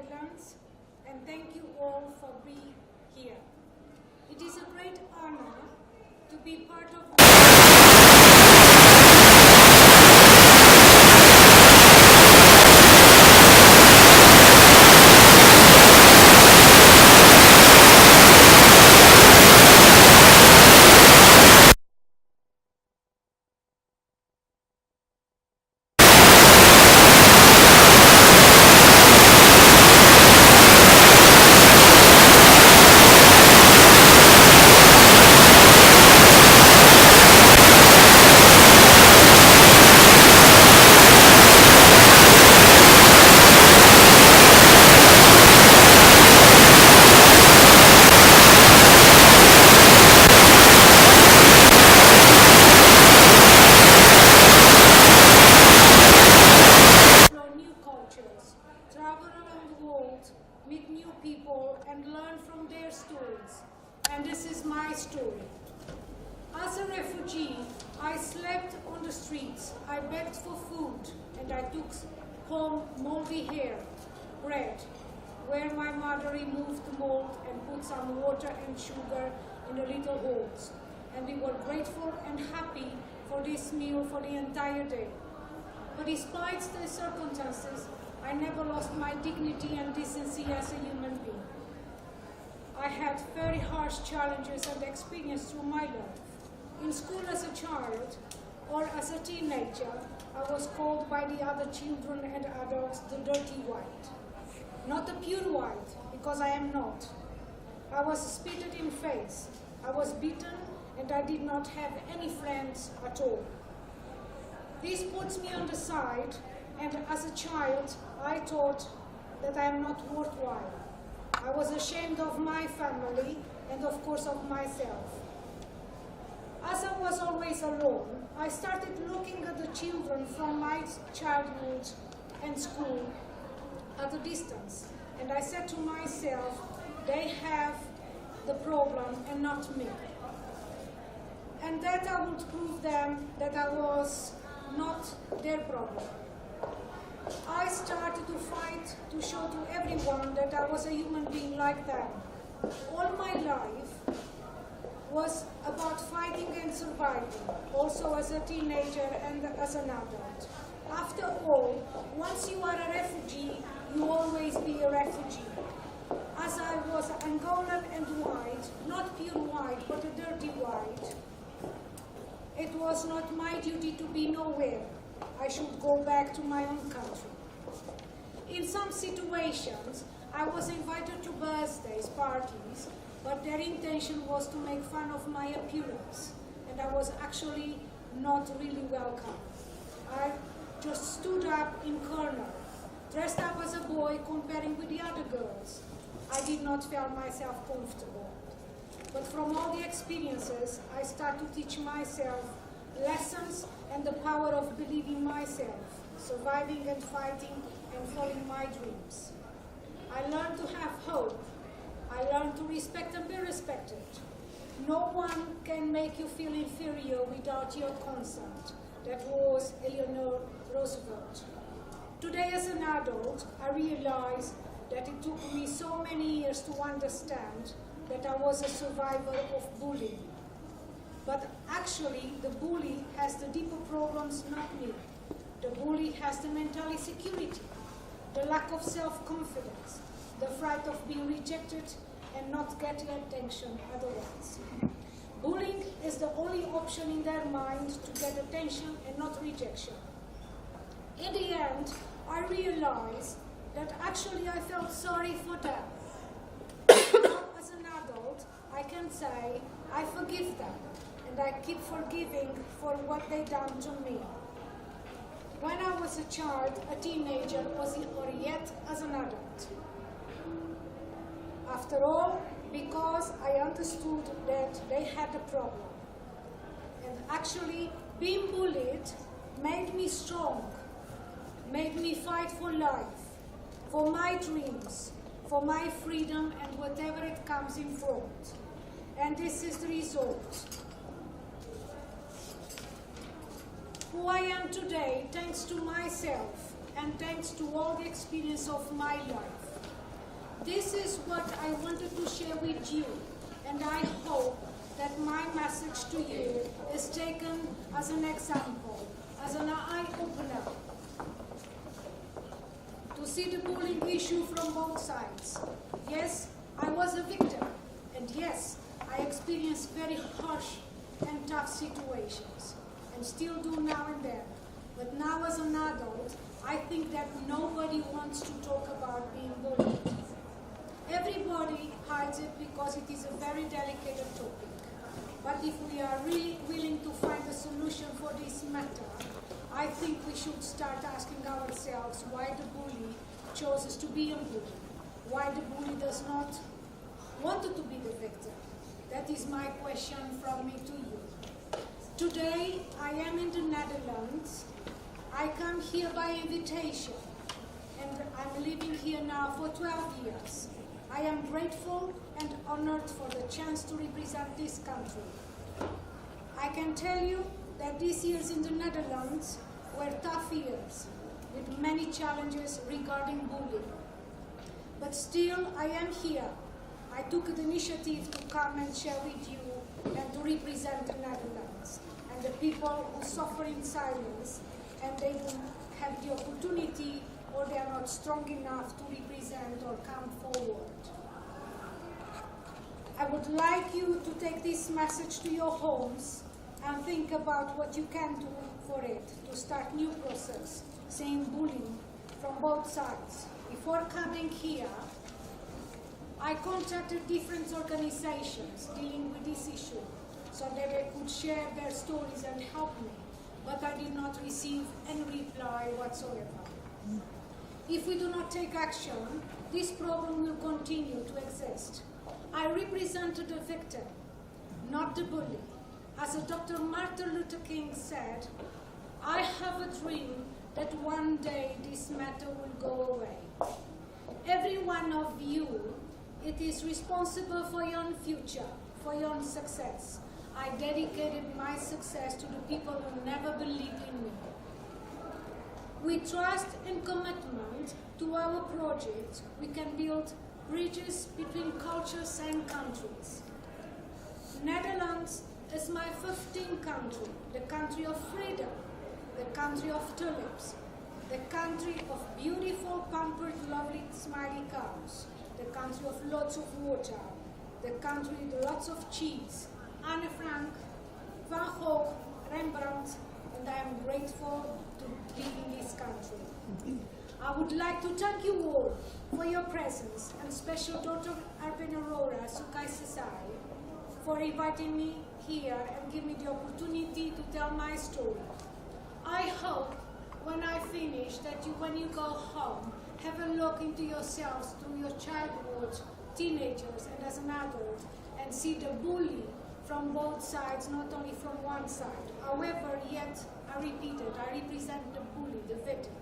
Netherlands, and thank you all for being here. It is a great honor to be part of travel around the world, meet new people, and learn from their stories. And this is my story. As a refugee, I slept on the streets, I begged for food, and I took home moldy hair, bread, where my mother removed the mold and put some water and sugar in the little holes. And we were grateful and happy for this meal for the entire day. But despite the circumstances, I never lost my dignity and decency as a human being. I had very harsh challenges and experiences through my life. In school as a child or as a teenager, I was called by the other children and adults the dirty white. Not the pure white, because I am not. I was spitted in face, I was beaten, and I did not have any friends at all. This puts me on the side, and as a child, I thought that I am not worthwhile. I was ashamed of my family and of course of myself. As I was always alone, I started looking at the children from my childhood and school at a distance. And I said to myself, they have the problem and not me. And that I would prove them that I was not their problem. I started to fight to show to everyone that I was a human being like them. All my life was about fighting and surviving, also as a teenager and as an adult. After all, once you are a refugee, you always be a refugee. As I was Angolan and white, not pure white, but a dirty white, it was not my duty to be nowhere. I should go back to my own country. In some situations, I was invited to birthdays, parties, but their intention was to make fun of my appearance, and I was actually not really welcome. I just stood up in corner, dressed up as a boy comparing with the other girls. I did not feel myself comfortable. But from all the experiences, I started to teach myself lessons and the power of believing myself, surviving and fighting and following my dreams. I learned to have hope. I learned to respect and be respected. No one can make you feel inferior without your consent. That was Eleanor Roosevelt. Today as an adult, I realize that it took me so many years to understand that I was a survivor of bullying. But actually, the bully has the deeper problems, not me. The bully has the mental insecurity, the lack of self-confidence, the fright of being rejected and not getting attention otherwise. Bullying is the only option in their mind to get attention and not rejection. In the end, I realized that actually I felt sorry for them. Now, as an adult, I can say I forgive them, and I keep forgiving for what they done to me. When I was a child, a teenager, or yet as an adult. After all, because I understood that they had a problem. And actually, being bullied made me strong, made me fight for life, for my dreams, for my freedom and whatever it comes in front. And this is the result. Who I am today, thanks to myself and thanks to all the experience of my life. This is what I wanted to share with you, and I hope that my message to you is taken as an example, as an eye-opener, to see the bullying issue from both sides. Yes, I was a victim, and yes, I experienced very harsh and tough situations, and still do now and then. But now as an adult, I think that nobody wants to talk about being bullied. Everybody hides it because it is a very delicate topic. But if we are really willing to find a solution for this matter, I think we should start asking ourselves why the bully chooses to be a bully, why the bully does not want to be the victim. That is my question from me to you. Today, I am in the Netherlands. I come here by invitation, and I'm living here now for 12 years. I am grateful and honored for the chance to represent this country. I can tell you that these years in the Netherlands were tough years, with many challenges regarding bullying. But still, I am here. I took the initiative to come and share with you and to represent the Netherlands and the people who suffer in silence, and they don't have the opportunity or they are not strong enough to represent or come forward. I would like you to take this message to your homes and think about what you can do for it, to start new process, saying bullying from both sides. Before coming here, I contacted different organizations dealing with this issue so that they could share their stories and help me, but I did not receive any reply whatsoever. If we do not take action, this problem will continue to exist. I represented the victim, not the bully. As Dr. Martin Luther King said, I have a dream that one day this matter will go away. Every one of you, it is responsible for your own future, for your own success. I dedicated my success to the people who never believed in me. With trust and commitment to our project, we can build bridges between cultures and countries. Netherlands is my 15th country, the country of freedom, the country of tulips, the country of beautiful, pampered, lovely, smiley cows, the country of lots of water, the country with lots of cheese, Anne Frank, Van Gogh, Rembrandt, and I am grateful to live in this country. I would like to thank you all for your presence, and special Dr. Arben Aurora Sukai Sasai for inviting me here and giving me the opportunity to tell my story. I hope when I finish that you, when you go home, have a look into yourselves, to your childhood, teenagers, and as an adult, and see the bully from both sides, not only from one side. However, yet, I repeat it, I represent the bully, the victim.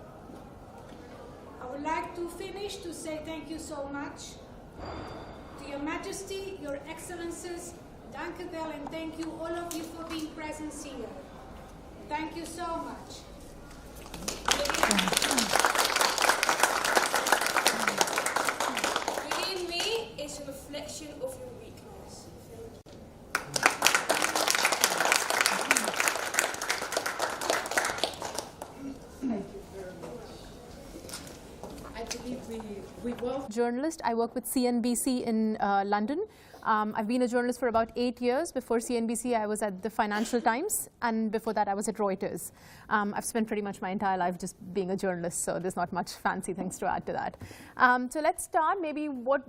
I would like to finish to say thank you so much to Your Majesty, Your Excellencies, dank u wel, and thank you all of you for being present here. Thank you so much. Within me is a reflection of your weakness. Thank you very much. I believe we will. Journalist. I work with CNBC in London. I've been a journalist for about 8 years. Before CNBC, I was at the Financial Times, and before that, I was at Reuters. I've spent pretty much my entire life just being a journalist, so there's not much fancy things to add to that. So let's start. Maybe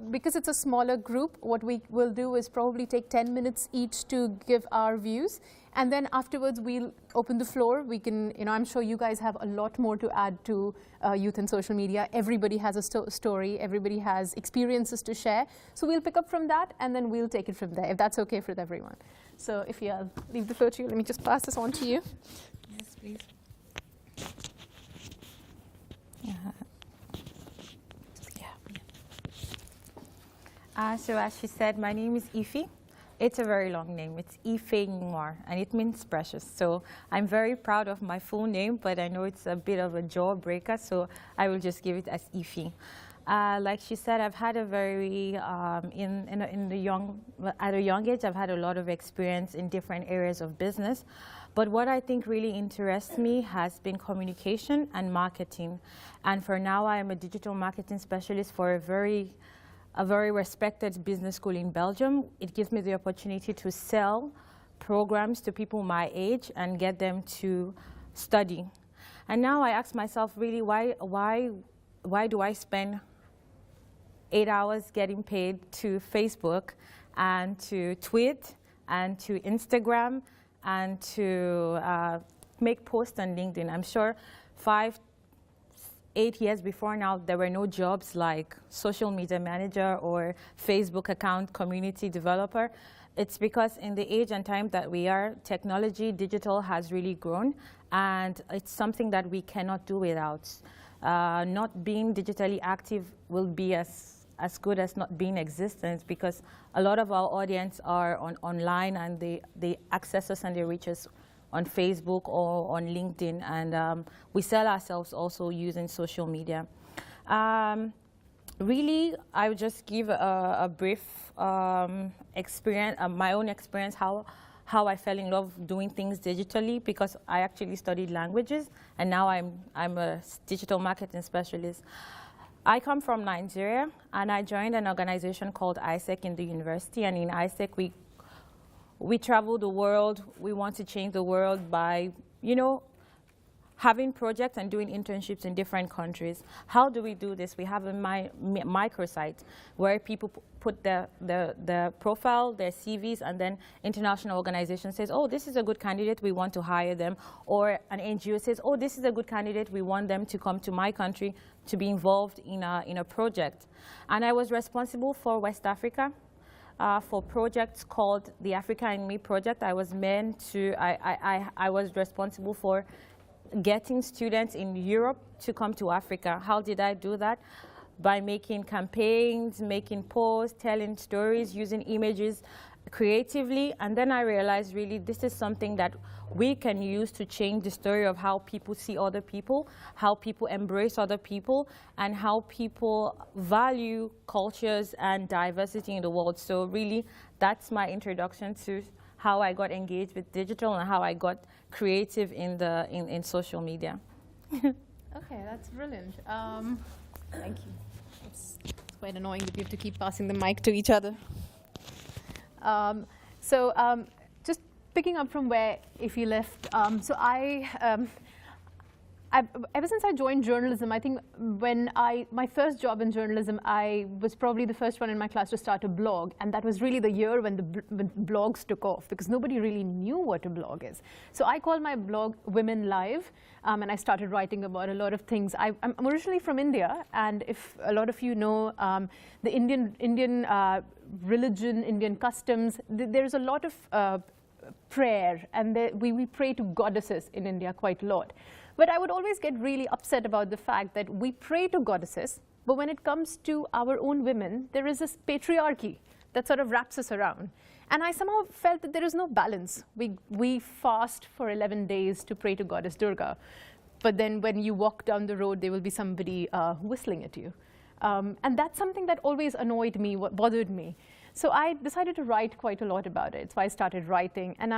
because it's a smaller group, what we will do is probably take 10 minutes each to give our views. And then afterwards, we'll open the floor. We can, I'm sure you guys have a lot more to add to youth and social media. Everybody has a story. Everybody has experiences to share. So we'll pick up from that, and then we'll take it from there, if that's okay with everyone. So if I'll leave the floor to you, let me just pass this on to you. Yes, please. So as she said, my name is Ify. It's a very long name. It's Ife Noir, and it means precious. So I'm very proud of my full name, but I know it's a bit of a jawbreaker, so I will just give it as Ify. Like she said, I've had a very, at a young age, I've had a lot of experience in different areas of business. But what I think really interests me has been communication and marketing. And for now, I am a digital marketing specialist for a very respected business school in Belgium. It gives me the opportunity to sell programs to people my age and get them to study. And now I ask myself, really, why do I spend 8 hours getting paid to Facebook and to tweet and to Instagram and to make posts on LinkedIn? I'm sure 5, 8 years before now, there were no jobs like social media manager or Facebook account community developer. It's because in the age and time that we are, technology, digital has really grown, and it's something that we cannot do without. Not being digitally active will be as good as not being existent, because a lot of our audience are online, and they access us and they reach us on Facebook or on LinkedIn, and we sell ourselves also using social media. Really, I would just give a brief experience, my own experience, how I fell in love doing things digitally, because I actually studied languages, and now I'm a digital marketing specialist. I come from Nigeria, and I joined an organization called ISEC in the university, and in ISEC we travel the world. We want to change the world by, having projects and doing internships in different countries. How do we do this? We have a microsite where people put their profile, their CVs, and then international organization says, oh, this is a good candidate, we want to hire them. Or an NGO says, oh, this is a good candidate, we want them to come to my country to be involved in a project. And I was responsible for West Africa, for projects called the Africa and Me project. I was I was responsible for getting students in Europe to come to Africa. How did I do that? By making campaigns, making posts, telling stories, using images creatively. And then I realized, really, this is something that we can use to change the story of how people see other people, how people embrace other people, and how people value cultures and diversity in the world. So really, that's my introduction to how I got engaged with digital and how I got creative in social media. Okay, that's brilliant. Thank you. It's quite annoying that we have to keep passing the mic to each other. Just picking up from where Ify left, ever since I joined journalism, I think my first job in journalism, I was probably the first one in my class to start a blog, and that was really the year when when blogs took off, because nobody really knew what a blog is. So I called my blog Women Live, and I started writing about a lot of things. I'm originally from India, and if a lot of you know the Indian religion, Indian customs, there's a lot of prayer, and we pray to goddesses in India quite a lot. But I would always get really upset about the fact that we pray to goddesses, but when it comes to our own women, there is this patriarchy that sort of wraps us around. And I somehow felt that there is no balance. We fast for 11 days to pray to Goddess Durga, but then when you walk down the road, there will be somebody whistling at you. And that's something that always annoyed me, what bothered me. So I decided to write quite a lot about it. So I started writing, and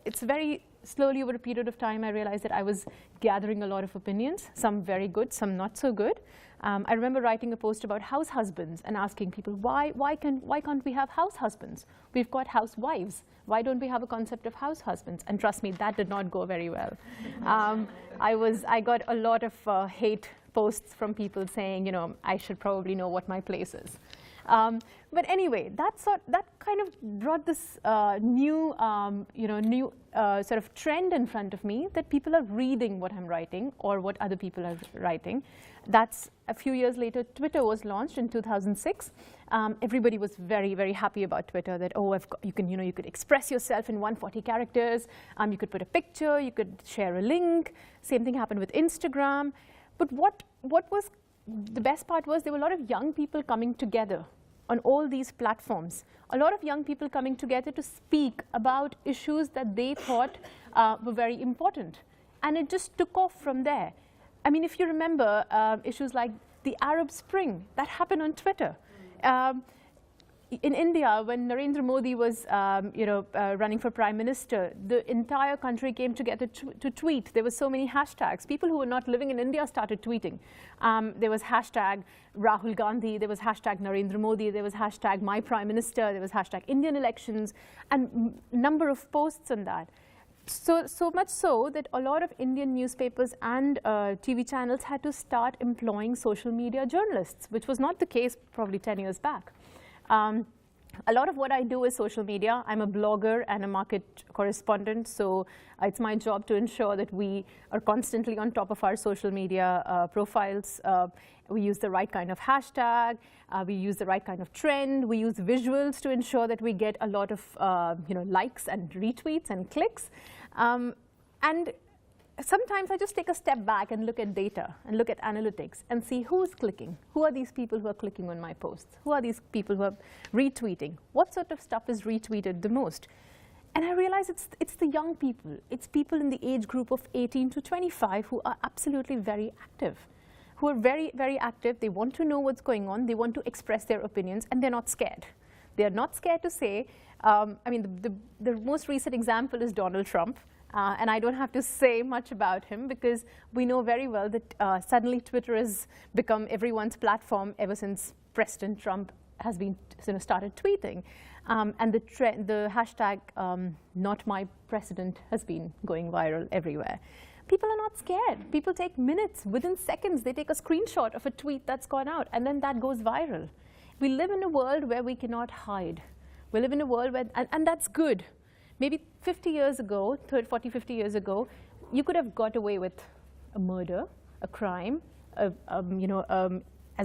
it's very slowly over a period of time, I realized that I was gathering a lot of opinions, some very good, some not so good. I remember writing a post about house husbands and asking people, why can't we have house husbands? We've got housewives. Why don't we have a concept of house husbands? And trust me, that did not go very well. I got a lot of hate posts from people saying, I should probably know what my place is. But anyway, that kind of brought this new sort of trend in front of me, that people are reading what I'm writing or what other people are writing. That's a few years later. Twitter was launched in 2006. Everybody was very, very happy about Twitter. That you could express yourself in 140 characters. You could put a picture. You could share a link. Same thing happened with Instagram. But what was the best part was there were a lot of young people coming together on all these platforms. A lot of young people coming together to speak about issues that they thought were very important. And it just took off from there. I mean, if you remember issues like The Arab Spring, that happened on Twitter. In India, when Narendra Modi was running for Prime Minister, the entire country came together to tweet. There were so many hashtags. People who were not living in India started tweeting. There was hashtag Rahul Gandhi, there was hashtag Narendra Modi, there was hashtag My Prime Minister, there was hashtag Indian elections, and number of posts on that. So much so that a lot of Indian newspapers and TV channels had to start employing social media journalists, which was not the case probably 10 years back. A lot of what I do is social media. I'm a blogger and a market correspondent, so it's my job to ensure that we are constantly on top of our social media profiles. We use the right kind of hashtag, we use the right kind of trend, we use visuals to ensure that we get a lot of likes and retweets and clicks. And sometimes I just take a step back and look at data and look at analytics and see who's clicking. Who are these people who are clicking on my posts? Who are these people who are retweeting? What sort of stuff is retweeted the most? And I realize it's the young people. It's people in the age group of 18 to 25 who are absolutely very active, who are very, very active. They want to know what's going on. They want to express their opinions, and they're not scared. They're not scared to say, the most recent example is Donald Trump. And I don't have to say much about him because we know very well that suddenly Twitter has become everyone's platform ever since President Trump has been started tweeting. And the hashtag not my president has been going viral everywhere. People are not scared. People take minutes, within seconds, they take a screenshot of a tweet that's gone out, and then that goes viral. We live in a world where we cannot hide. We live in a world where, and that's good. Maybe 50 years ago, 40, 50 years ago, you could have got away with a murder, a crime, as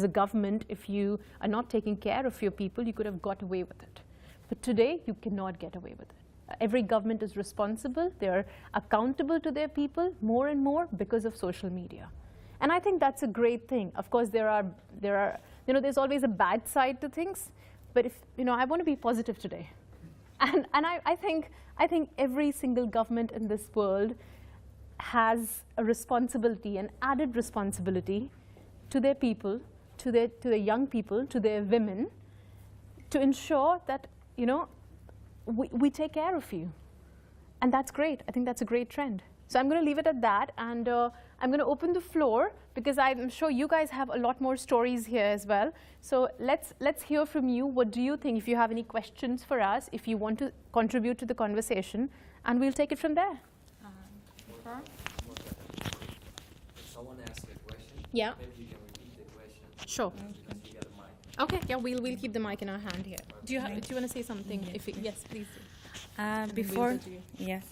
a government. If you are not taking care of your people, you could have got away with it. But today, you cannot get away with it. Every government is responsible. They're accountable to their people more and more because of social media. And I think that's a great thing. Of course, there's always a bad side to things. But I want to be positive today. And I think every single government in this world has a responsibility, an added responsibility to their people, to their young people, to their women, to ensure that we take care of you. And that's great. I think that's a great trend. So I'm going to leave it at that, and I'm going to open the floor because I'm sure you guys have a lot more stories here as well. So let's hear from you. What do you think? If you have any questions for us, if you want to contribute to the conversation, and we'll take it from there. Someone asked a question. Yeah. Maybe you can repeat the question. Sure. Because you got a mic. Okay. Yeah, we'll keep the mic in our hand here. Do you want to say something? Yes, please do. Yes.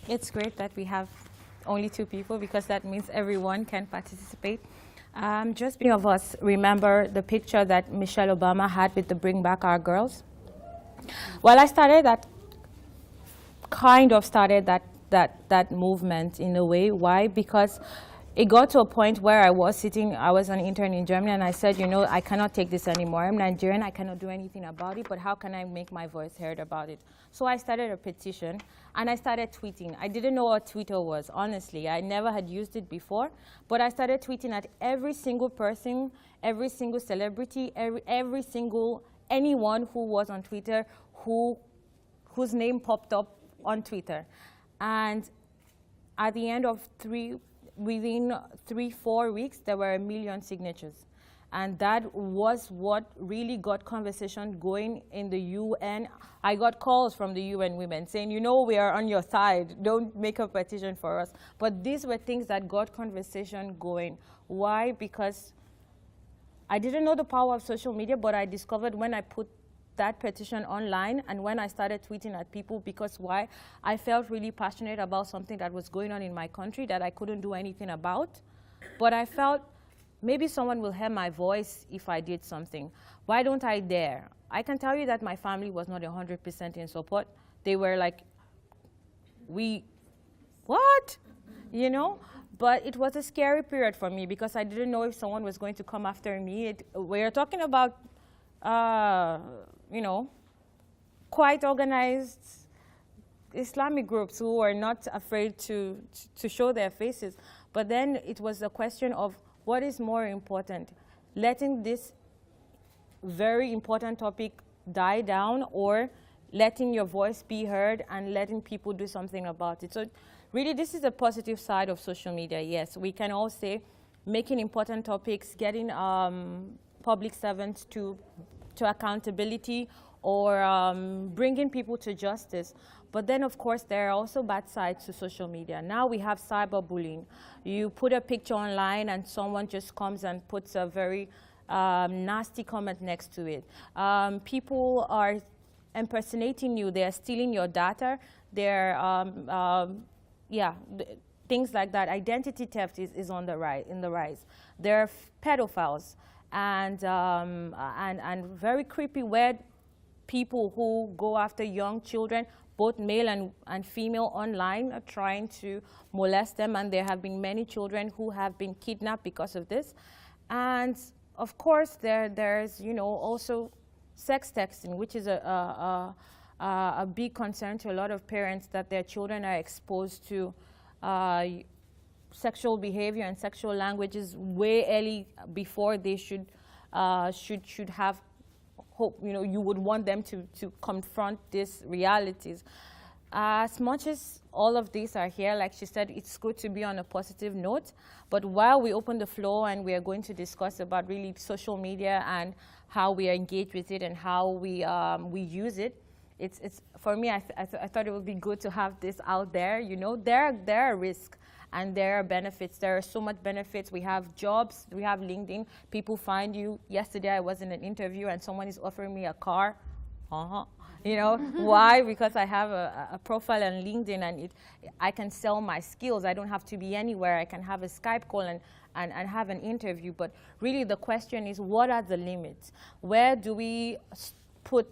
It's great that we have only 2 people because that means everyone can participate. Just many of us remember the picture that Michelle Obama had with the Bring Back Our Girls. Well, I started that movement in a way. Why? Because it got to a point where I was an intern in Germany, and I said, I cannot take this anymore. I'm Nigerian, I cannot do anything about it, but how can I make my voice heard about it? So I started a petition, and I started tweeting. I didn't know what Twitter was, honestly. I never had used it before, but I started tweeting at every single person, every single celebrity, anyone who was on Twitter, whose name popped up on Twitter. And at the end of within 3-4 weeks, there were 1 million signatures. And that was what really got conversation going in the UN. I got calls from the UN women saying, we are on your side. Don't make a petition for us. But these were things that got conversation going. Why? Because I didn't know the power of social media, but I discovered when I put that petition online and when I started tweeting at people, because why? I felt really passionate about something that was going on in my country that I couldn't do anything about. But I felt maybe someone will hear my voice if I did something. Why don't I dare? I can tell you that my family was not 100% in support. They were like, what? But it was a scary period for me because I didn't know if someone was going to come after me. We're talking about quite organized Islamic groups who are not afraid to show their faces. But then it was a question of what is more important? Letting this very important topic die down, or letting your voice be heard and letting people do something about it? So really, this is the positive side of social media. Yes, we can all say making important topics, getting public servants to accountability, or bringing people to justice. But then, of course, there are also bad sides to social media. Now we have cyberbullying. You put a picture online and someone just comes and puts a very nasty comment next to it. People are impersonating you. They're stealing your data. They're, things like that. Identity theft is on the rise. There are pedophiles and very creepy, weird people who go after young children, both male and female, online, trying to molest them. And there have been many children who have been kidnapped because of this. And of course, there's also sex texting, which is a big concern to a lot of parents, that their children are exposed to sexual behavior and sexual languages way early, before they should have hope. You would want them to confront these realities. As much as all of these are here, like she said, it's good to be on a positive note. But while we open the floor and we are going to discuss about really social media and how we engage with it and how we use it, it's for me, I thought it would be good to have this out there. There are risks and there are benefits. There are so much benefits. We have jobs. We have LinkedIn. People find you. Yesterday, I was in an interview and someone is offering me a car. Why? Because I have a profile on LinkedIn, and I can sell my skills. I don't have to be anywhere. I can have a Skype call and have an interview. But really, the question is, what are the limits? Where do we put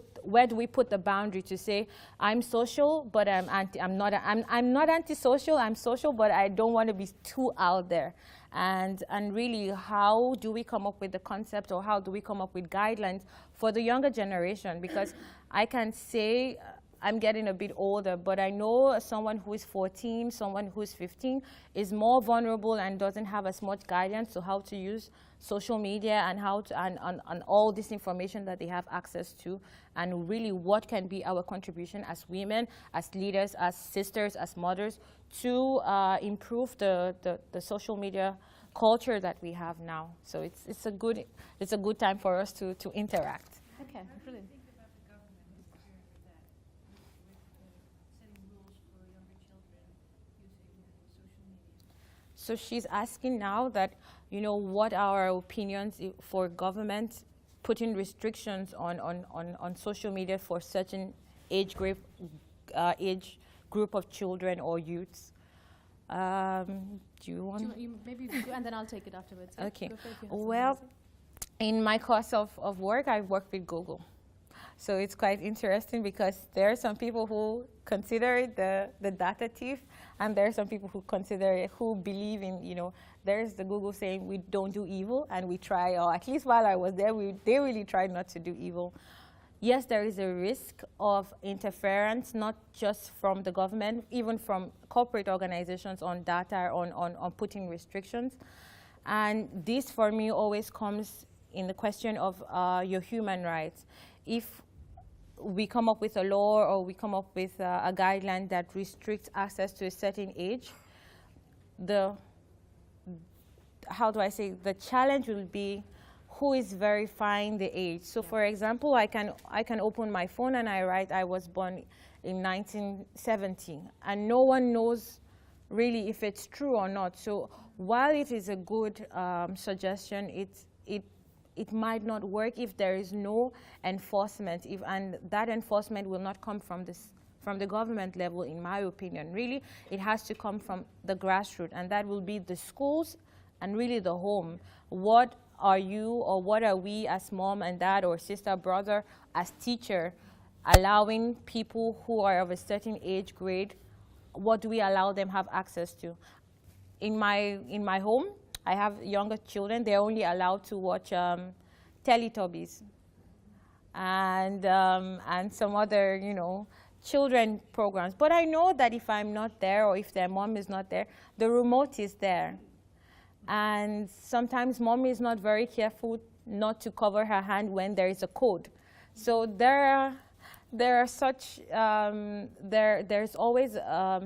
the boundary to say, I'm social, but I'm not antisocial, I'm social, but I don't want to be too out there. And really, how do we come up with the concept, or how do we come up with guidelines for the younger generation? Because I can say I'm getting a bit older, but I know someone who is 14, someone who is 15 is more vulnerable and doesn't have as much guidance to how to use social media and how to, and all this information that they have access to, and really what can be our contribution as women, as leaders, as sisters, as mothers, to improve the social media culture that we have now. So it's a good time for us to interact. Okay, brilliant. So she's asking now that, what are our opinions for government putting restrictions on social media for certain age group of children or youths. Do you want? Maybe you go, and then I'll take it afterwards. Yeah? Okay. Go for it if you have Well, something in my course of work, I work with Google. So it's quite interesting because there are some people who consider it the data thief, and there are some people who consider it, who believe in, there's the Google saying we don't do evil, and we try, or at least while I was there, they really tried not to do evil. Yes, there is a risk of interference, not just from the government, even from corporate organizations on data, on putting restrictions. And this, for me, always comes in the question of your human rights. If we come up with a law or we come up with a guideline that restricts access to a certain age, the challenge will be who is verifying the age. So for example, I can open my phone and I write I was born in 1970, and no one knows really if it's true or not. So while it is a good suggestion, it might not work if there is no enforcement, and that enforcement will not come from the government level, in my opinion. Really, it has to come from the grassroots, and that will be the schools and really the home. What are you, or what are we as mom and dad or sister, brother, as teacher, allowing people who are of a certain age grade, what do we allow them have access to? In my home, I have younger children. They're only allowed to watch Teletubbies and some other, children programs. But I know that if I'm not there, or if their mom is not there, the remote is there. And sometimes mom is not very careful not to cover her hand when there is a code. So there's always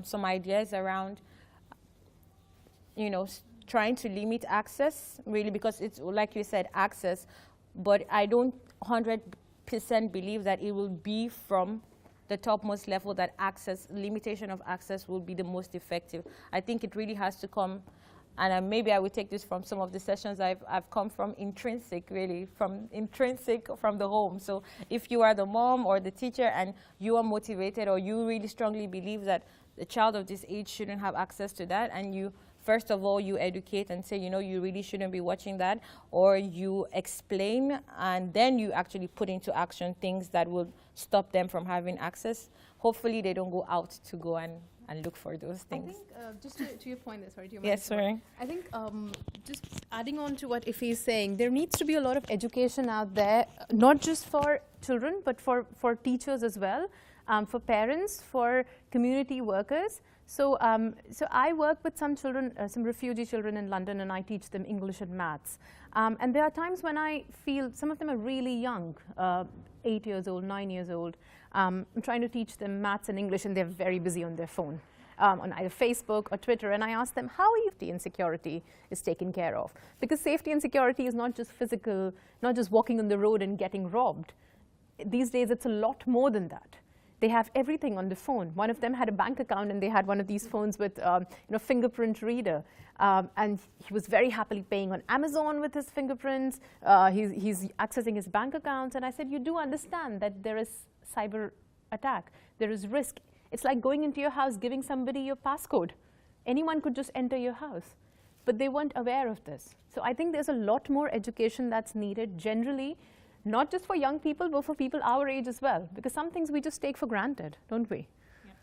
some ideas around, you know, trying to limit access, really, because it's, like you said, access, but I don't 100% believe that it will be from the topmost level that access, limitation of access will be the most effective. I think it really has to come, and maybe I would take this from some of the sessions I've come from, intrinsic, really, from the home. So if you are the mom or the teacher and you are motivated, or you really strongly believe that the child of this age shouldn't have access to that, and you, first of all, you educate and say, you know, you really shouldn't be watching that, or you explain, and then you actually put into action things that will stop them from having access. Hopefully they don't go out to go and look for those things. I think, just to your point there, sorry, to your Yes, sorry. I think just adding on to what Ife is saying, there needs to be a lot of education out there, not just for children, but for teachers as well, for parents, for community workers. So, so I work with some children, some refugee children in London, and I teach them English and maths. And there are times when I feel some of them are really young, 8 years old, 9 years old. I'm trying to teach them maths and English, and they're very busy on their phone, on either Facebook or Twitter. And I ask them, how safety and security is taken care of? Because safety and security is not just physical, not just walking on the road and getting robbed. These days, it's a lot more than that. They have everything on the phone. One of them had a bank account, and they had one of these phones with fingerprint reader. And he was very happily paying on Amazon with his fingerprints. He's accessing his bank accounts. And I said, you do understand that there is cyber attack. There is risk. It's like going into your house, giving somebody your passcode. Anyone could just enter your house. But they weren't aware of this. So I think there's a lot more education that's needed generally, not just for young people, but for people our age as well. Because some things we just take for granted, don't we? Yeah.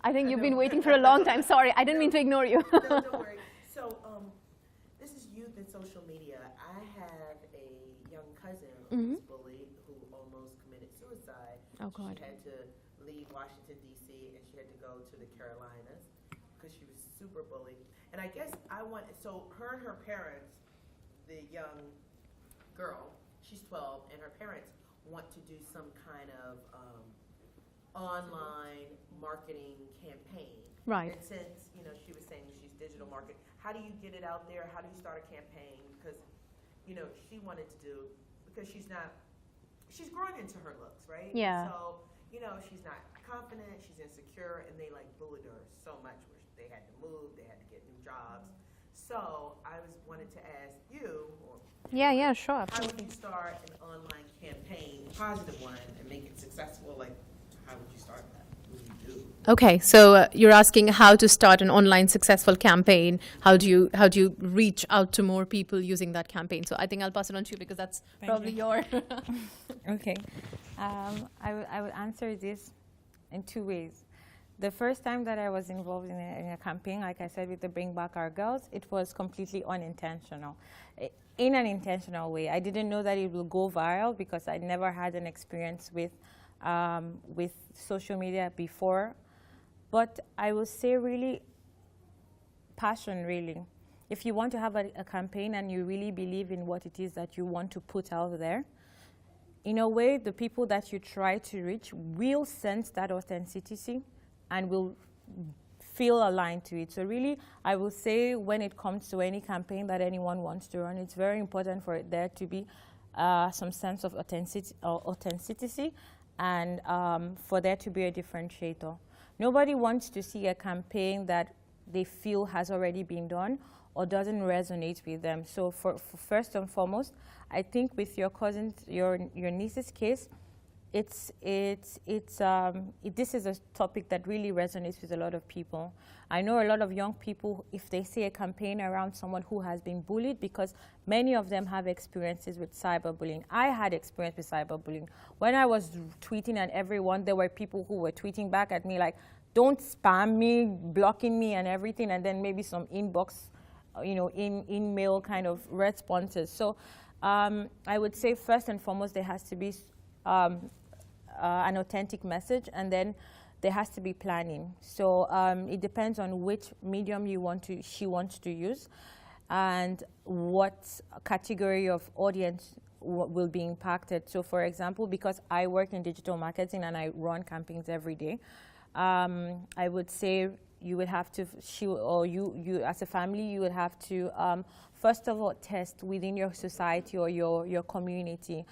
I think you've been waiting for a long time. Sorry, I didn't mean to ignore you. No, don't worry. So this is youth and social media. I have a young cousin who was bullied, who almost committed suicide. Oh, God. She had to leave Washington, D.C., and she had to go to the Carolinas because she was super bullied. And I guess so her and her parents, the young girl, she's 12, and her parents want to do some kind of online marketing campaign. Right. And since, you know, she was saying she's digital market, how do you get it out there? How do you start a campaign? Because, you know, she wanted to do, because she's growing into her looks, right? Yeah. So, you know, she's not confident, she's insecure, and they like bullied her so much where they had to move, they had to get new jobs. So I wanted to ask you, or Yeah, sure. how Absolutely. would you start an online campaign, positive one, and make it successful? Like, how would you start that? What do you do? Okay, so you're asking how to start an online successful campaign. How do you reach out to more people using that campaign? So I think I'll pass it on to you because that's probably your. Okay. I would answer this in two ways. The first time that I was involved in a campaign, like I said, with the Bring Back Our Girls, it was completely unintentional. In an intentional way. I didn't know that it will go viral because I never had an experience with social media before. But I will say really passion, really. If you want to have a campaign and you really believe in what it is that you want to put out there, in a way, the people that you try to reach will sense that authenticity and will feel aligned to it. So really, I will say when it comes to any campaign that anyone wants to run, it's very important for there to be some sense of authenticity and for there to be a differentiator. Nobody wants to see a campaign that they feel has already been done or doesn't resonate with them. So for first and foremost, I think with your cousin's, your niece's case, this is a topic that really resonates with a lot of people. I know a lot of young people, if they see a campaign around someone who has been bullied, because many of them have experiences with cyberbullying. I had experience with cyberbullying. When I was tweeting at everyone, there were people who were tweeting back at me like, don't spam me, blocking me and everything, and then maybe some inbox, in-mail kind of responses. So I would say first and foremost, there has to be an authentic message, and then there has to be planning. So it depends on which medium she wants to use, and what category of audience will be impacted. So for example, because I work in digital marketing and I run campaigns every day, I would say you would have to, you as a family, you would have to first of all test within your society or your community.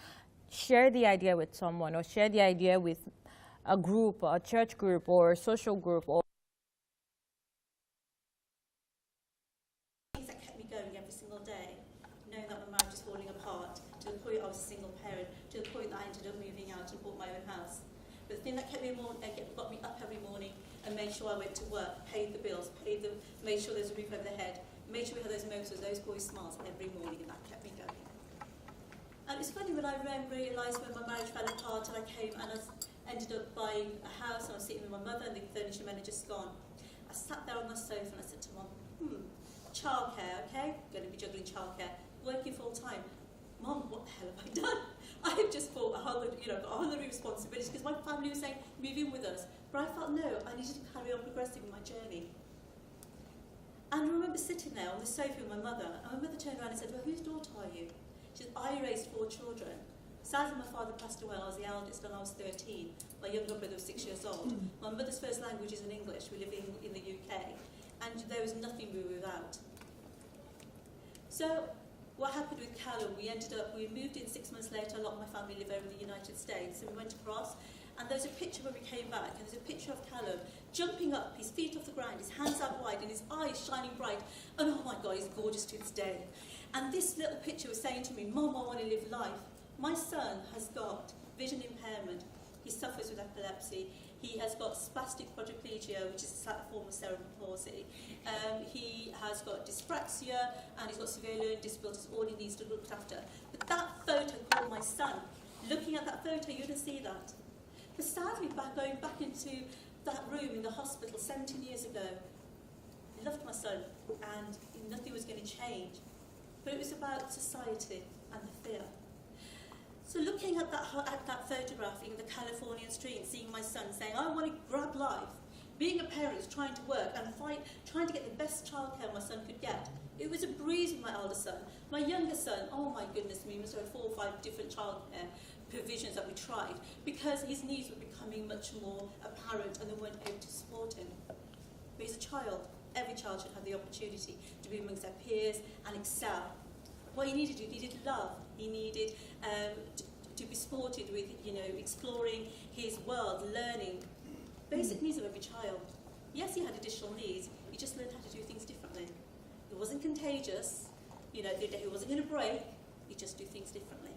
Share the idea with someone, or share the idea with a group, a church group, or a social group, or things that kept me going every single day, knowing that my marriage was falling apart, to the point I was a single parent, to the point that I ended up moving out and bought my own house. But the thing that kept me got me up every morning and made sure I went to work, paid the bills, made sure there was a roof over the head, made sure we had those motors, those boys' smiles every morning, and that kept me going. And it's funny when I realised when my marriage fell apart and I came and I ended up buying a house, and I was sitting with my mother and the furniture men had just gone. I sat there on my sofa and I said to Mum, childcare, okay? I'm going to be juggling childcare, working full time. Mum, what the hell have I done? I have just bought a whole lot of responsibilities, because my family was saying, move in with us. But I felt, no, I needed to carry on progressing with my journey. And I remember sitting there on the sofa with my mother, and my mother turned around and said, well, whose daughter are you? She said, I raised 4 children. Sadly, my father passed away when I was the eldest, and I was 13. My younger brother was 6 years old. My mother's first language isn't English. We live in the UK. And there was nothing we were without. So what happened with Callum, we moved in 6 months later. A lot of my family live over in the United States, and we went across. And there's a picture when we came back, and there's a picture of Callum jumping up, his feet off the ground, his hands out wide, and his eyes shining bright. And oh my God, he's gorgeous to this day. And this little picture was saying to me, Mum, I want to live life. My son has got vision impairment. He suffers with epilepsy. He has got spastic quadriplegia, which is a form of cerebral palsy. He has got dyspraxia, and he's got severe learning disabilities, all he needs to look after. But that photo called my son. Looking at that photo, you didn't see that. But sadly, going back into that room in the hospital 17 years ago, I loved my son, and nothing was going to change. But it was about society and the fear. So looking at that photograph in the Californian street, seeing my son saying, I want to grab life, being a parent is trying to work and trying to get the best childcare my son could get. It was a breeze with my elder son. My younger son, oh my goodness me, must have 4 or 5 different childcare provisions that we tried, because his needs were becoming much more apparent and they weren't able to support him. But he's a child. Every child should have the opportunity to be amongst their peers and excel. What he needed love. He needed to be supported with, exploring his world, learning. Basic needs of every child. Yes, he had additional needs. He just learned how to do things differently. It wasn't contagious. He wasn't going to break. He just do things differently.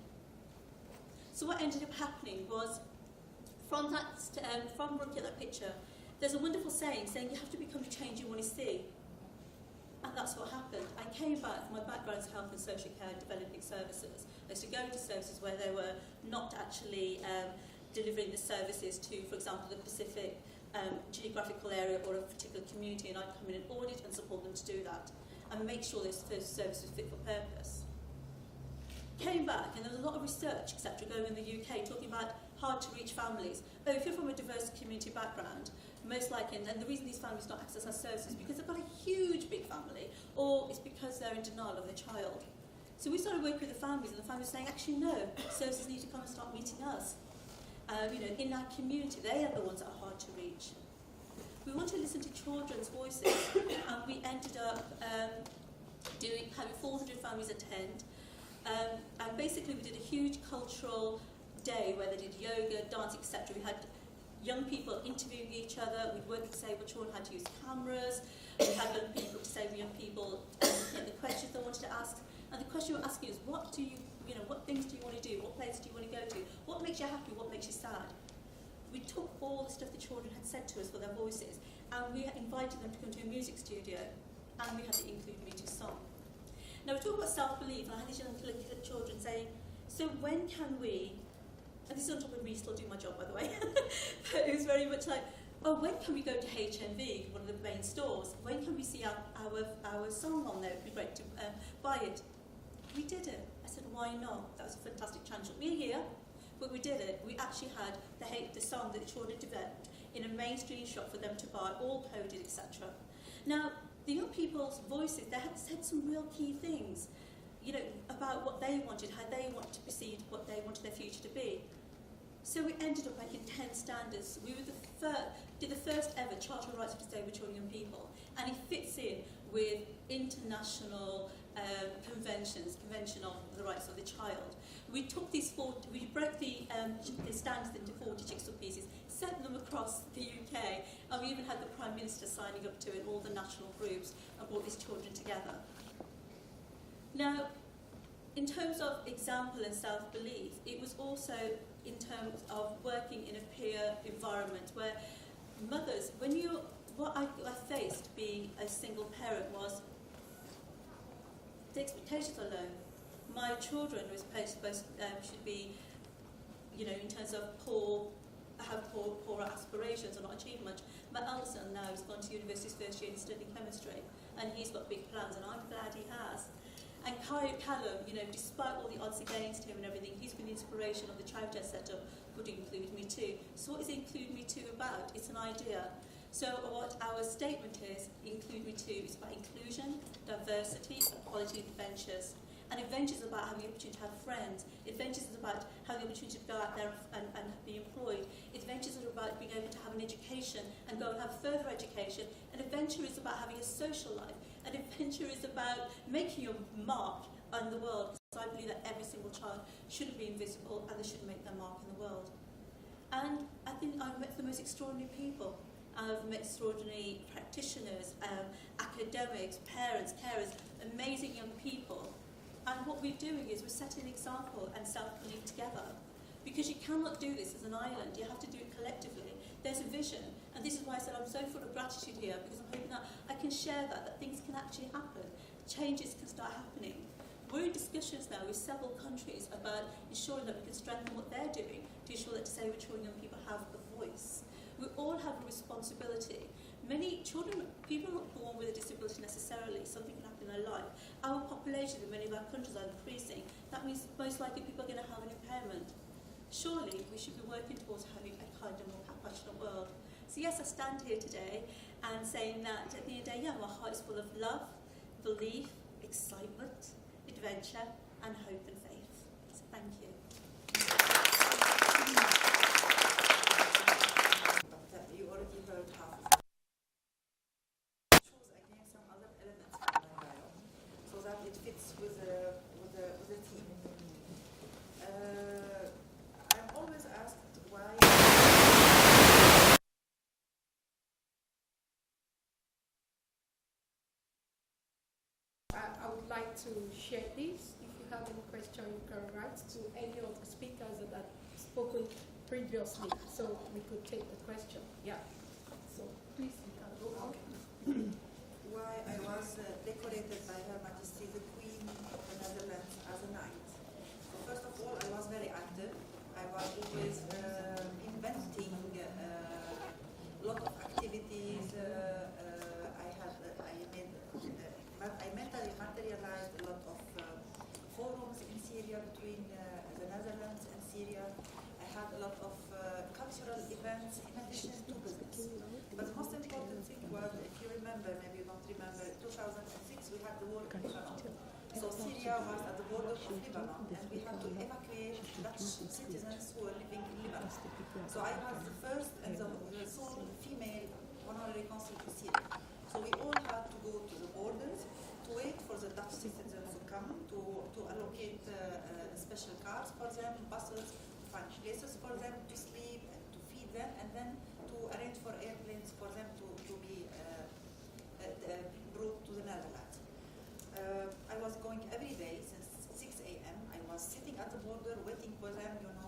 So what ended up happening was, from looking at that picture, there's a wonderful saying you have to become the change you want to see. And that's what happened. I came back, my background is health and social care, developing services. I used to go to services where they were not actually delivering the services to, for example, the Pacific geographical area or a particular community, and I'd come in and audit and support them to do that and make sure those services fit for purpose. Came back, and there was a lot of research, etc., going in the UK talking about hard-to-reach families. Oh, if you're from a diverse community background, most likely, and the reason these families don't access our services is because they've got a huge big family, or it's because they're in denial of their child. So we started working with the families, and the families saying, actually, no, services need to come and start meeting us. In our community, they are the ones that are hard to reach. We want to listen to children's voices, and we ended up having 400 families attend. And basically we did a huge cultural day where they did yoga, dance, etc. We had young people interviewing each other. We'd work with disabled children how to use cameras. We had disabled young people the questions they wanted to ask. And the question we're asking is, what things do you want to do? What places do you want to go to? What makes you happy? What makes you sad? We took all the stuff the children had said to us for their voices, and we invited them to come to a music studio, and we had to include music song. Now, we talk about self-belief, and I had these young children saying, so when can we, and this is on top of me still doing my job, by the way, but it was very much like, oh, when can we go to HMV, one of the main stores? When can we see our song on there? It would be great to buy it. We did it. I said, why not? That was a fantastic challenge. We're here, but we did it. We actually had the song that the children developed in a mainstream shop for them to buy, all coded, etc. Now, the young people's voices, they had said some real key things, you know, about what they wanted, how they wanted to proceed, what they wanted their future to be. So we ended up making 10 standards. We were did the first ever Charter of Rights for Disabled Children and People, and it fits in with international conventions, Convention on the Rights of the Child. We took these we broke the standards into 40 jigsaw pieces, sent them across the UK, and we even had the Prime Minister signing up to it, all the national groups, and brought these children together. Now, in terms of example and self-belief, it was also in terms of working in a peer environment where mothers, what I faced being a single parent was the expectations are low. My children were supposed should be, you know, in terms of have poor aspirations or not achieve much. My eldest son now has gone to university's first year and studying chemistry, and he's got big plans, and I'm glad he has. And Callum, you know, despite all the odds against him and everything, he's been the inspiration of the childcare setup, would include me too. So what is Include Me Too about? It's an idea. So what our statement is, Include Me Too, is about inclusion, diversity, equality, and adventures. And adventures is about having the opportunity to have friends. Adventures is about having the opportunity to go out there and be employed. Adventures are about being able to have an education and go and have further education. And adventure is about having a social life. And adventure is about making your mark on the world. Because I believe that every single child shouldn't be invisible and they should make their mark in the world. And I think I've met the most extraordinary people. I've met extraordinary practitioners, academics, parents, carers, amazing young people. And what we're doing is we're setting an example and self-belief together. Because you cannot do this as an island, you have to do it collectively. There's a vision, and this is why I said I'm so full of gratitude here, because I'm hoping that I can share that things can actually happen, changes can start happening. We're in discussions now with several countries about ensuring that we can strengthen what they're doing to ensure that disabled children and young people have a voice. We all have a responsibility. Many children, people are not born with a disability necessarily, something can happen in their life. Our population in many of our countries are increasing. That means most likely people are going to have an impairment. Surely we should be working towards having a kinder, more compassionate world. So yes, I stand here today and saying that at the end of the day, yeah, my heart is full of love, belief, excitement, adventure, and hope and faith. So thank you. You already heard half of it. Choose again some other elements of my bio so that it fits with the theme. I'm always asked why. I would like to share this. If you have any question, you can write to any of the speakers that have spoken previously, so we could take the question. Yeah. So please, you can go on. Why I was decorated by Her Majesty the Queen of the Netherlands as a knight. So first of all, I was very active. I was always inventing a lot of activities. I materialized a lot of forums in Syria between the Netherlands and Syria. I had a lot of cultural events in addition to business. But the most important thing was, if you remember, maybe you don't remember, in 2006 we had the war in Lebanon. So Syria was at the border of Lebanon, and we had to evacuate Dutch citizens who were living in Lebanon. So I was the first and the sole female honorary consul to Syria. So we all had to go to the borders to wait for the Dutch citizens to come, to allocate special cars for them, buses, to find places for them to sleep and to feed them, and then to arrange for airplanes for them to be brought to the Netherlands. I was going every day since 6 a.m. I was sitting at the border waiting for them. You know,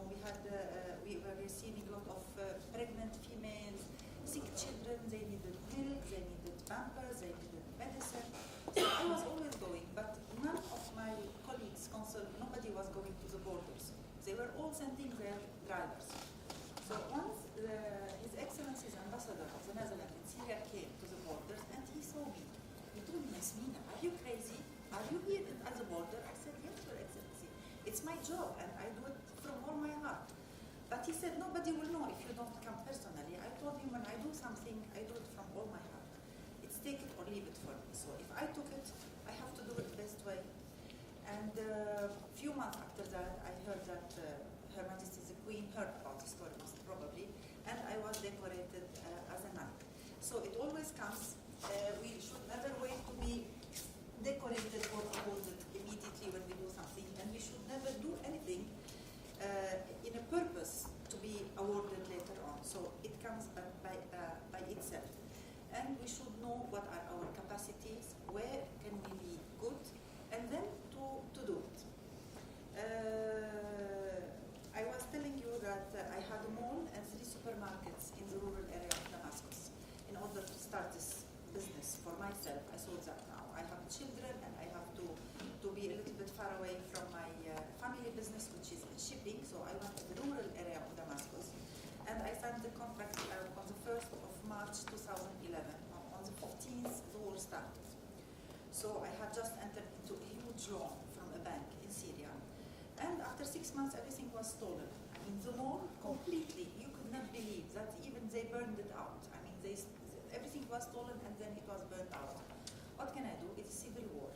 we were receiving a lot of pregnant females, sick children. They needed milk, they needed pampers, they needed medicine. So I was always going, but none of my colleagues, nobody was going to the borders. They were all sending their drivers. So once His Excellency's ambassador of the Netherlands in Syria came to the borders, and he saw me. He told me, Yasmina, are you crazy? Are you here at the border? I said, yes, Your Excellency. It's my job, and I do it from all my heart. But But he said, nobody will know if you don't come personally. I told him, when I do something, I do it from all my heart. It's take it or leave it for me. So if I took it, I have to do it the best way. And a few months after that, I heard that Her Majesty the Queen heard about the story, most probably, and I was decorated as a nun. So it always comes. We should never wait to be decorated or awarded immediately when we do something, and we should never do anything in a purpose to be awarded later on. So it comes by itself. And we should know what are our capacities, where can we be good, and then to do it. I was telling you that I had a mall and 3 supermarkets in the rural area of Damascus in order to start this business for myself. I saw that now. I have children and I have to be a little bit far away from my family business, which is in shipping. So I went to the rural area of Damascus and I signed the contract on the 1st of March 2011. On the 15th, the war started. So I had just entered into a huge loan from a bank in Syria. And after 6 months, everything was stolen. I mean, the mall completely, you could not believe that even they burned it out. I mean, everything was stolen and then it was burned out. What can I do? It's civil war.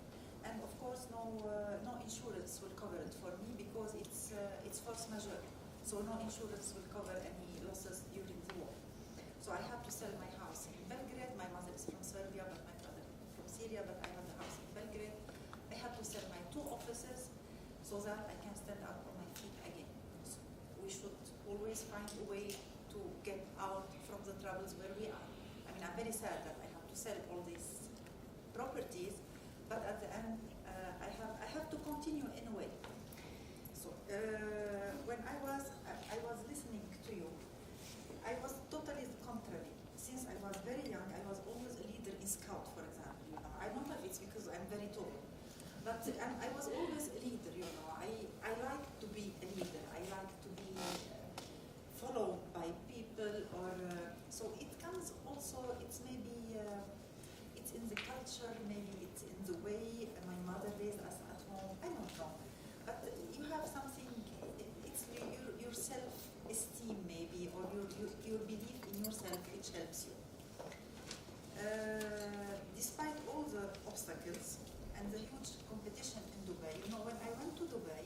And of course, no insurance will cover it for me because it's force majeure. So no insurance will cover any losses during the war. So I had to sell my house in Belgrade. My mother is from Serbia, but my father from Syria, but I have the house in Belgrade. I had to sell my 2 offices so that I can stand up on my feet again. So we should always find a way to get out from the troubles where we are. I mean, I'm very sad that I have to sell all these properties, but at the end, I have to continue in a way. So when I was listening to you, I was totally the contrary. Since I was very young, I was always a leader in Scout, for example. You know, I don't know if it's because I'm very tall, but I was always a leader. You know, I like to be a leader. I like to be followed by people, or so it comes also. It's maybe it's in the culture. Maybe it's in the way my mother raised us at home. I don't know, but you have something. It's your self-esteem maybe, or your belief in yourself, which helps you. Despite all the obstacles and the huge competition in Dubai, you know, when I went to Dubai,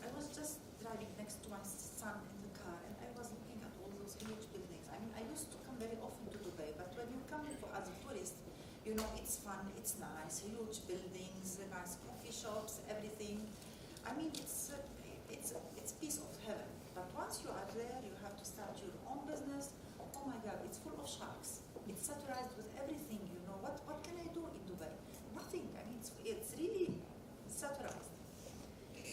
I was just driving next to my son in the car, and I was looking at all those huge buildings. I mean, I used to come very often to Dubai, but when you come as a tourist, you know, it's fun, it's nice, huge buildings, nice coffee shops, everything. I mean, it's piece of heaven. But once you are there, you have to start your own business. Oh my God, it's full of sharks. It's satirized with everything. You know, what can I do in Dubai? Nothing. I mean, it's really satirized.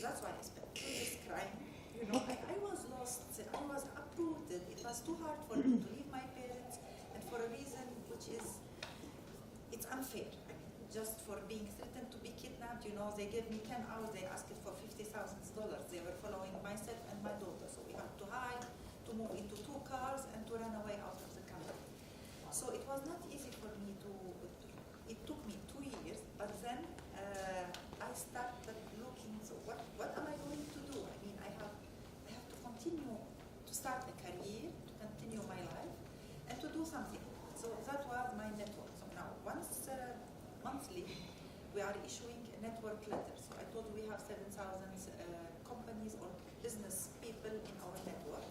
That's why I spent 2 years crying. You know, I was lost. I was uprooted. It was too hard for me to leave my parents, and for a reason which is, it's unfair. I mean, just for being threatened to be kidnapped, you know, they gave me 10 hours. They asked it for $50,000. They were following myself and my daughter. So we had to hide, to move into 2 cars, and to run away out of the country. So it was not easy for me it took me 2 years, but then I started looking, so what am I going to do? I mean, I have to continue to start a career, to continue my life, and to do something. So that was my network. So now, once monthly, we are issuing a network letter. So I told you we have 7,000 companies or business people in our network.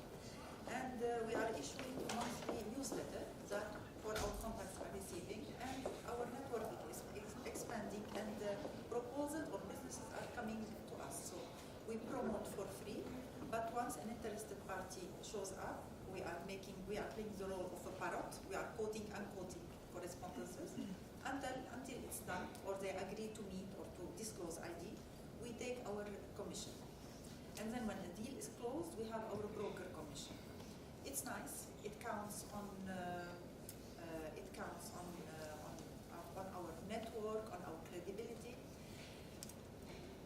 And we are issuing a monthly newsletter that for our contacts are receiving. And our network is expanding, and proposals or businesses are coming to us. So we promote for free, but once an interested party shows up, we are playing the role of a parrot. We are quoting and unquoting correspondences until it's done, or they agree to meet or to disclose ID. We take our commission, and then when a deal is closed, we have our broker commission. It's nice. It counts on our network, on our credibility,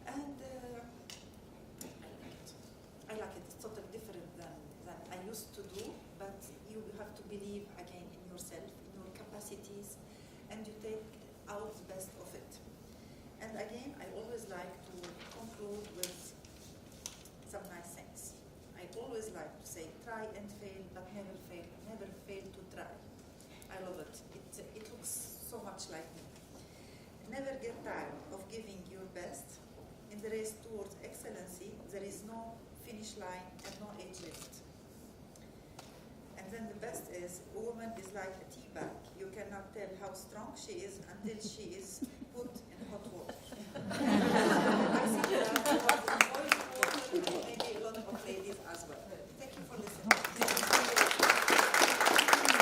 and I like it. It's totally different than I used to do, but you have to believe again in yourself, in your capacities, and you take out the best of it. And again, I always like to conclude with some nice things. I always like to say, try and fail, but never fail. Never fail to try. I love it. It looks so much like me. Never get tired of giving your best. In the race towards excellency, there is no finish line and no age limit. And then the best is, a woman is like a tea bag. You cannot tell how strong she is until she is put in hot water.